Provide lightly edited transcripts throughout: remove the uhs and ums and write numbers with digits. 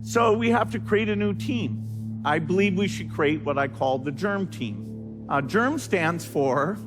So we have to create a new team. I believe we should create what I call the GERM team. GERM stands for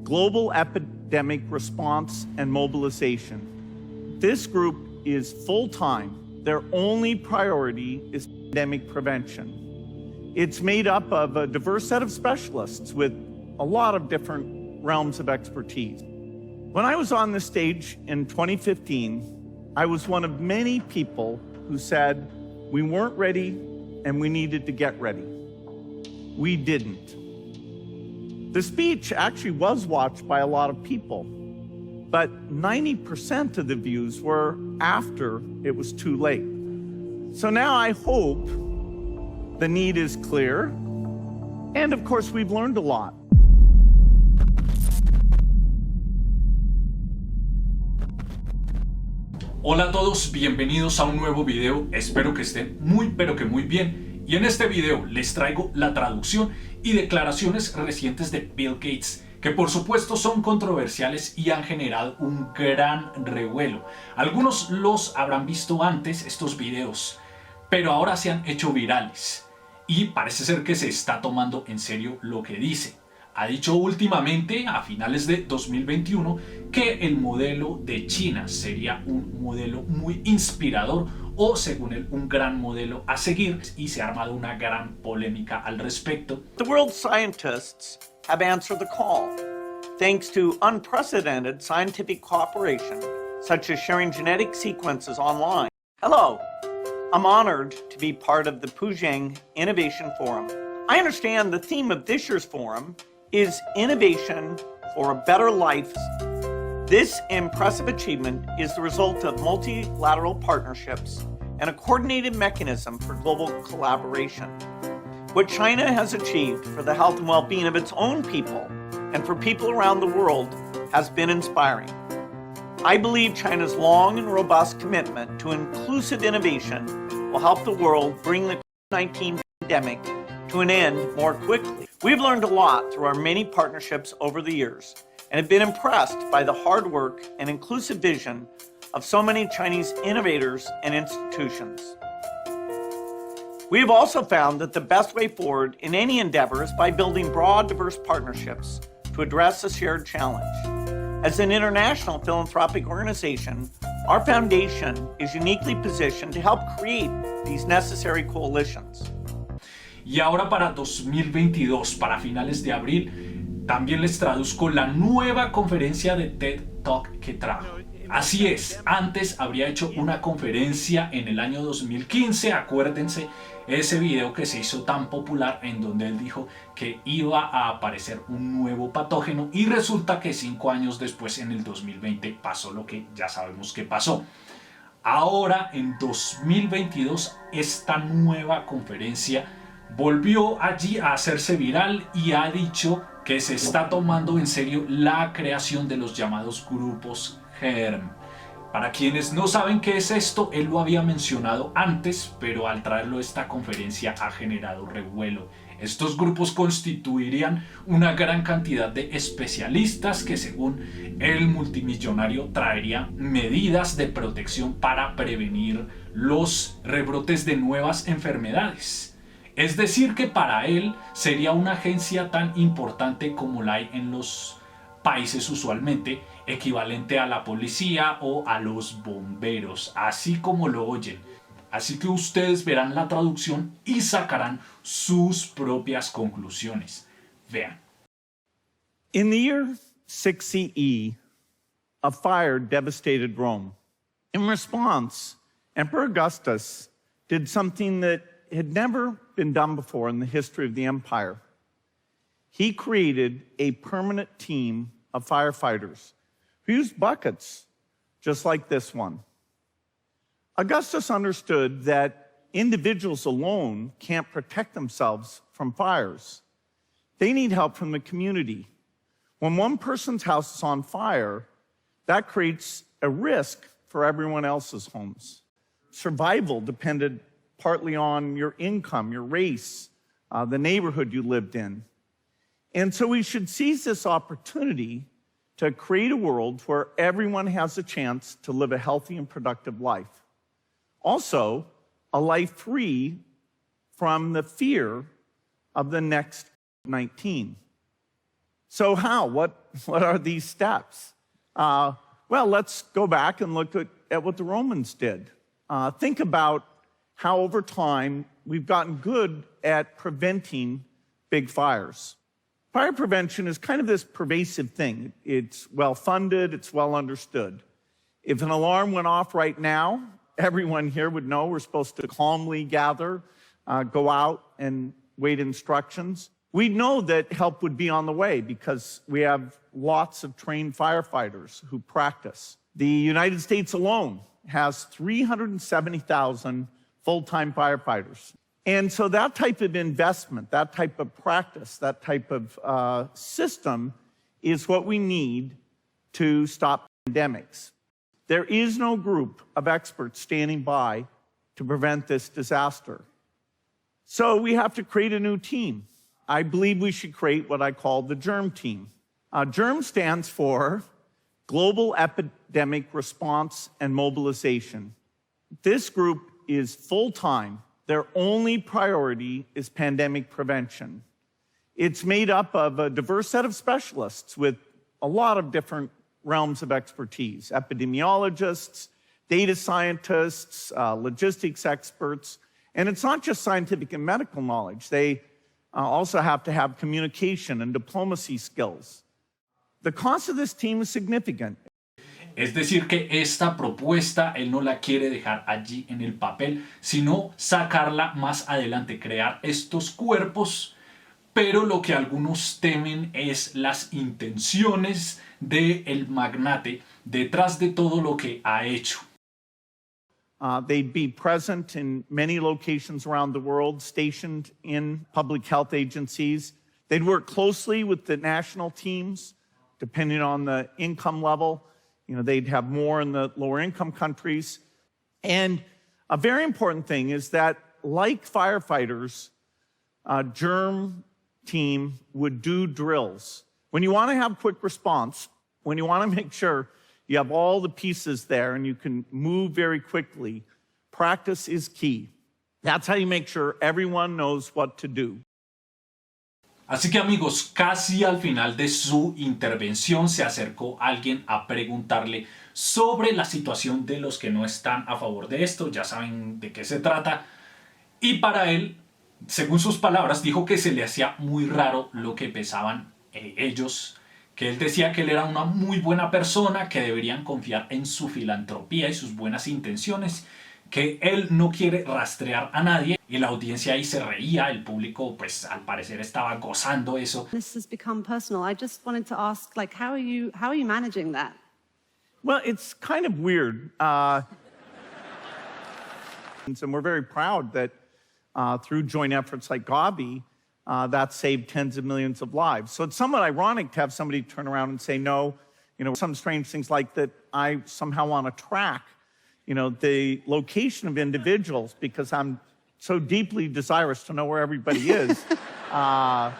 Global Epidemic Response and Mobilization. This group is full-time. Their only priority is pandemic prevention. It's made up of a diverse set of specialists with a lot of different realms of expertise. When I was on the stage in 2015, I was one of many people who said we weren't ready and we needed to get ready. We didn't. The speech actually was watched by a lot of people, but 90% of the views were after it was too late. So now I hope the need is clear, and of course we've learned a lot. Hola a todos, bienvenidos a un nuevo video, espero que estén muy pero que muy bien. Y en este video les traigo la traducción y declaraciones recientes de Bill Gates, que por supuesto son controversiales y han generado un gran revuelo. Algunos los habrán visto antes, estos videos, pero ahora se han hecho virales y parece ser que se está tomando en serio lo que dice. Ha dicho últimamente, a finales de 2021, que el modelo de China sería un modelo muy inspirador o, según él, un gran modelo a seguir, y se ha armado una gran polémica al respecto. The world's scientists have answered the call, thanks to unprecedented scientific cooperation, such as sharing genetic sequences online. Hello, I'm honored to be part of the Pujen Innovation Forum. I understand the theme of this year's forum is innovation for a better life. This impressive achievement is the result of multilateral partnerships and a coordinated mechanism for global collaboration. What China has achieved for the health and well-being of its own people and for people around the world has been inspiring. I believe China's long and robust commitment to inclusive innovation will help the world bring the COVID-19 pandemic to an end more quickly. We've learned a lot through our many partnerships over the years and have been impressed by the hard work and inclusive vision of so many Chinese innovators and institutions. We have also found that the best way forward in any endeavor is by building broad, diverse partnerships to address a shared challenge. As an international philanthropic organization, our foundation is uniquely positioned to help create these necessary coalitions. Y ahora para 2022, para finales de abril, también les traduzco la nueva conferencia de TED Talk que trajo. Así es, antes habría hecho una conferencia en el año 2015, acuérdense, ese video que se hizo tan popular en donde él dijo que iba a aparecer un nuevo patógeno y resulta que 5 años después, en el 2020, pasó lo que ya sabemos que pasó. Ahora, en 2022, esta nueva conferencia volvió allí a hacerse viral y ha dicho que se está tomando en serio la creación de los llamados grupos GERM. Para quienes no saben qué es esto, él lo había mencionado antes, pero al traerlo a esta conferencia ha generado revuelo. Estos grupos constituirían una gran cantidad de especialistas que, según el multimillonario, traerían medidas de protección para prevenir los rebrotes de nuevas enfermedades. Es decir, que para él sería una agencia tan importante como la hay en los países usualmente, equivalente a la policía o a los bomberos, así como lo oyen. Así que ustedes verán la traducción y sacarán sus propias conclusiones. Vean. In the year 6 CE, a fire devastated Rome. In response, Emperor Augustus did something that had never been done before in the history of the empire. He created a permanent team of firefighters who used buckets just like this one. Augustus understood that individuals alone can't protect themselves from fires. They need help from the community. When one person's house is on fire, that creates a risk for everyone else's homes. Survival depended partly on your income, your race, the neighborhood you lived in. And so we should seize this opportunity to create a world where everyone has a chance to live a healthy and productive life. Also, a life free from the fear of the next 19. So how? What are these steps? Well, let's go back and look at what the Romans did. Think about how over time we've gotten good at preventing big fires. Fire prevention is kind of this pervasive thing. It's well-funded, it's well understood. If an alarm went off right now, everyone here would know we're supposed to calmly gather, go out and wait instructions. We'd know that help would be on the way because we have lots of trained firefighters who practice. The United States alone has 370,000 full-time firefighters. And so that type of investment, that type of practice, that type of system is what we need to stop pandemics. There is no group of experts standing by to prevent this disaster. So we have to create a new team. I believe we should create what I call the GERM team. GERM stands for Global Epidemic Response and Mobilization. This group is full-time. Their only priority is pandemic prevention. It's made up of a diverse set of specialists with a lot of different realms of expertise: epidemiologists, data scientists, logistics experts. And it's not just scientific and medical knowledge. They also have to have communication and diplomacy skills. The cost of this team is significant. Es decir, que esta propuesta él no la quiere dejar allí en el papel, sino sacarla más adelante, crear estos cuerpos, pero lo que algunos temen es las intenciones del magnate detrás de todo lo que ha hecho. They'd be present in many locations around the world, stationed in public health agencies. They'd work closely with the national teams, depending on the income level. You know, they'd have more in the lower income countries. And a very important thing is that, like firefighters, a GERM team would do drills. When you want to have quick response, when you want to make sure you have all the pieces there and you can move very quickly, practice is key. That's how you make sure everyone knows what to do. Así que amigos, casi al final de su intervención se acercó alguien a preguntarle sobre la situación de los que no están a favor de esto, ya saben de qué se trata, y para él, según sus palabras, dijo que se le hacía muy raro lo que pensaban ellos, que él decía que él era una muy buena persona, que deberían confiar en su filantropía y sus buenas intenciones, que él no quiere rastrear a nadie, y la audiencia ahí se reía, el público pues al parecer estaba gozando eso. This has become personal. I just wanted to ask, like, how are you managing that? Well, it's kind of weird. And we're very proud that through joint efforts like Gavi, that saved tens of millions of lives. So it's somewhat ironic to have somebody turn around and say, no, you know, some strange things like that I somehow want to track, you know, the location of individuals because I'm so deeply desirous to know where everybody is. I'm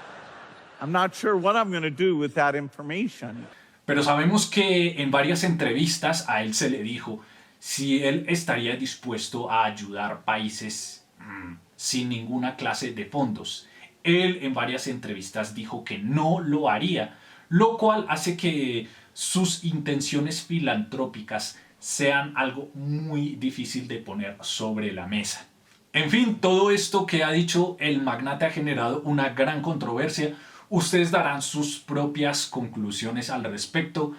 not sure what I'm going to do with that information. Pero sabemos que en varias entrevistas a él se le dijo si él estaría dispuesto a ayudar países sin ninguna clase de fondos. Él en varias entrevistas dijo que no lo haría, lo cual hace que sus intenciones filantrópicas sean algo muy difícil de poner sobre la mesa. En fin, todo esto que ha dicho el magnate ha generado una gran controversia. Ustedes darán sus propias conclusiones al respecto.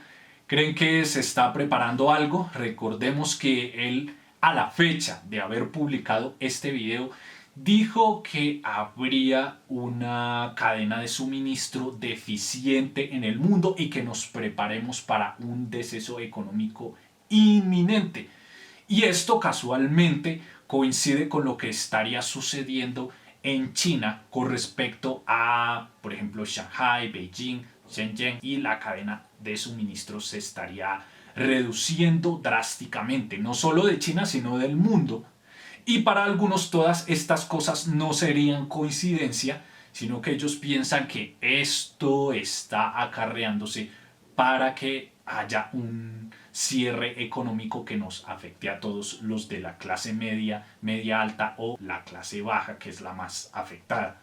¿Creen que se está preparando algo? Recordemos que él, a la fecha de haber publicado este video, dijo que habría una cadena de suministro deficiente en el mundo y que nos preparemos para un deceso económico inminente. Y esto casualmente coincide con lo que estaría sucediendo en China con respecto a, por ejemplo, Shanghai, Beijing, Shenzhen, y la cadena de suministros se estaría reduciendo drásticamente, no solo de China, sino del mundo. Y para algunos todas estas cosas no serían coincidencia, sino que ellos piensan que esto está acarreándose para que haya un cierre económico que nos afecte a todos los de la clase media, media alta o la clase baja, que es la más afectada.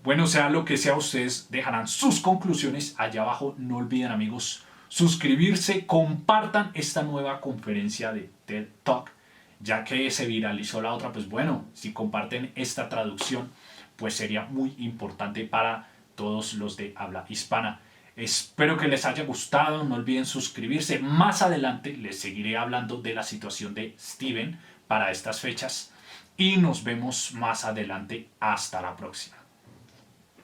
Bueno, sea lo que sea, ustedes dejarán sus conclusiones allá abajo. No olviden, amigos, suscribirse, compartan esta nueva conferencia de TED Talk, ya que se viralizó la otra. Pues bueno, si comparten esta traducción, pues sería muy importante para todos los de habla hispana. Espero que les haya gustado, no olviden suscribirse. Más adelante les seguiré hablando de la situación de Steven para estas fechas y nos vemos más adelante. Hasta la próxima.